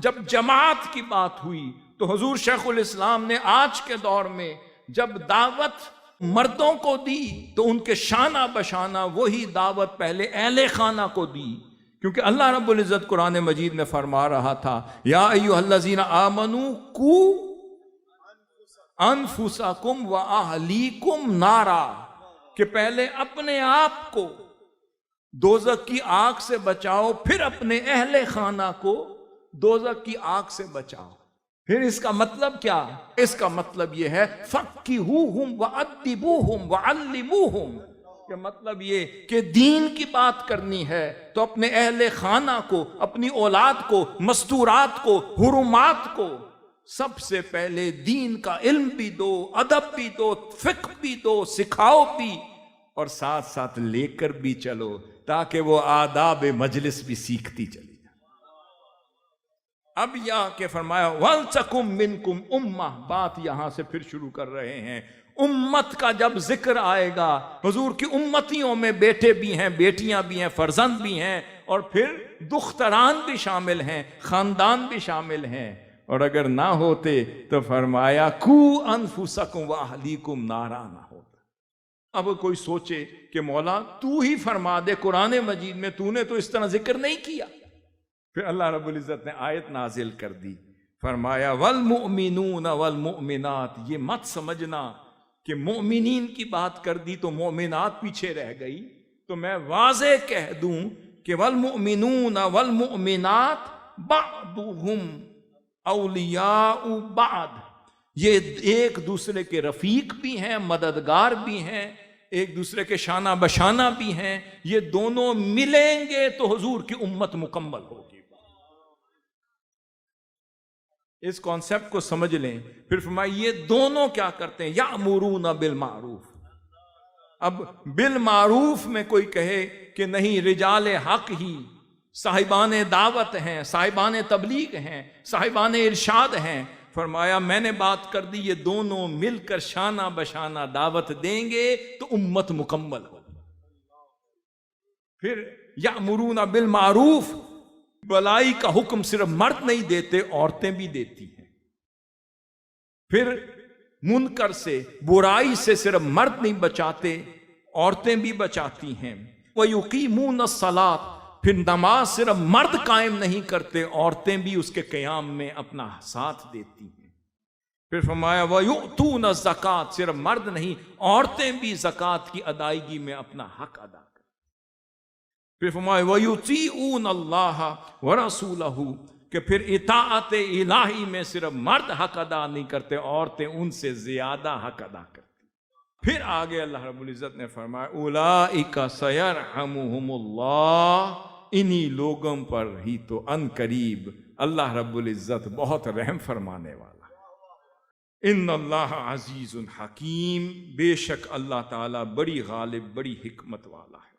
جب جماعت کی بات ہوئی تو حضور شیخ الاسلام نے آج کے دور میں جب دعوت مردوں کو دی تو ان کے شانہ بشانہ وہی دعوت پہلے اہل خانہ کو دی، کیونکہ اللہ رب العزت قرآن مجید میں فرما رہا تھا یا ایھا الذین آمنوا قوا انفسکم واہلیکم نارا، کہ پہلے اپنے آپ کو دوزخ کی آگ سے بچاؤ، پھر اپنے اہل خانہ کو دوزخ کی آگ سے بچاؤ۔ پھر اس کا مطلب کیا؟ اس کا مطلب یہ ہے فقہوہم وادبوہم وعلموہم، کہ مطلب یہ کہ دین کی بات کرنی ہے تو اپنے اہل خانہ کو، اپنی اولاد کو، مستورات کو، حرمات کو سب سے پہلے دین کا علم بھی دو، ادب بھی دو، فقہ بھی دو، سکھاؤ بھی، اور ساتھ ساتھ لے کر بھی چلو تاکہ وہ آداب مجلس بھی سیکھتی چلی۔ اب یا کہ فرمایا وَلْتَكُمْ مِنْكُمْ أُمَّةٌ، بات یہاں سے پھر شروع کر رہے ہیں۔ امت کا جب ذکر آئے گا، حضور کی امتیوں میں بیٹے بھی ہیں، بیٹیاں بھی ہیں، فرزند بھی ہیں، اور پھر دختران بھی شامل ہیں، خاندان بھی شامل ہیں، اور اگر نہ ہوتے تو فرمایا قُوا أَنفُسَكُمْ وَأَهْلِيكُمْ نَارًا نہ ہوتا۔ اب کوئی سوچے کہ مولا تو ہی فرما دے، قرآن مجید میں تو نے تو اس طرح ذکر نہیں کیا۔ پھر اللہ رب العزت نے آیت نازل کر دی، فرمایا والمؤمنون والمؤمنات، یہ مت سمجھنا کہ مؤمنین کی بات کر دی تو مومنات پیچھے رہ گئی، تو میں واضح کہہ دوں کہ والمؤمنون والمؤمنات بعضهم اولیاء بعض، یہ ایک دوسرے کے رفیق بھی ہیں، مددگار بھی ہیں، ایک دوسرے کے شانہ بشانہ بھی ہیں، یہ دونوں ملیں گے تو حضور کی امت مکمل ہوگی۔ اس کانسیپٹ کو سمجھ لیں۔ پھر فرمایا یہ دونوں کیا کرتے ہیں؟ یأمرون بالمعروف۔ اب بالمعروف میں کوئی کہے کہ نہیں، رجال حق ہی صاحبان دعوت ہیں، صاحبان تبلیغ ہیں، صاحبان ارشاد ہیں، فرمایا میں نے بات کر دی، یہ دونوں مل کر شانہ بشانہ دعوت دیں گے تو امت مکمل ہوگی۔ پھر یأمرون بالمعروف، بلائی کا حکم صرف مرد نہیں دیتے، عورتیں بھی دیتی ہیں۔ پھر منکر سے، برائی سے صرف مرد نہیں بچاتے، عورتیں بھی بچاتی ہیں۔ وَيُقِيمُونَ الصَّلَاةَ، پھر نماز صرف مرد قائم نہیں کرتے، عورتیں بھی اس کے قیام میں اپنا ساتھ دیتی ہیں۔ پھر فرمایا وَيُؤْتُونَ الزَّكَاةَ، صرف مرد نہیں، عورتیں بھی زکوٰۃ کی ادائیگی میں اپنا حق ادا کریں۔ پھر فرمایا وَيُطِيعُونَ اللَّهَ وَرَسُولَهُ، کہ پھر اطاعت الہی میں صرف مرد حق ادا نہیں کرتے، عورتیں ان سے زیادہ حق ادا کرتی۔ پھر آگے اللہ رب العزت نے فرمایا اولئک سیرحمہم اللہ، انہی لوگوں پر ہی تو ان قریب اللہ رب العزت بہت رحم فرمانے والا۔ ان اللہ عزیز حکیم، بے شک اللہ تعالی بڑی غالب، بڑی حکمت والا ہے۔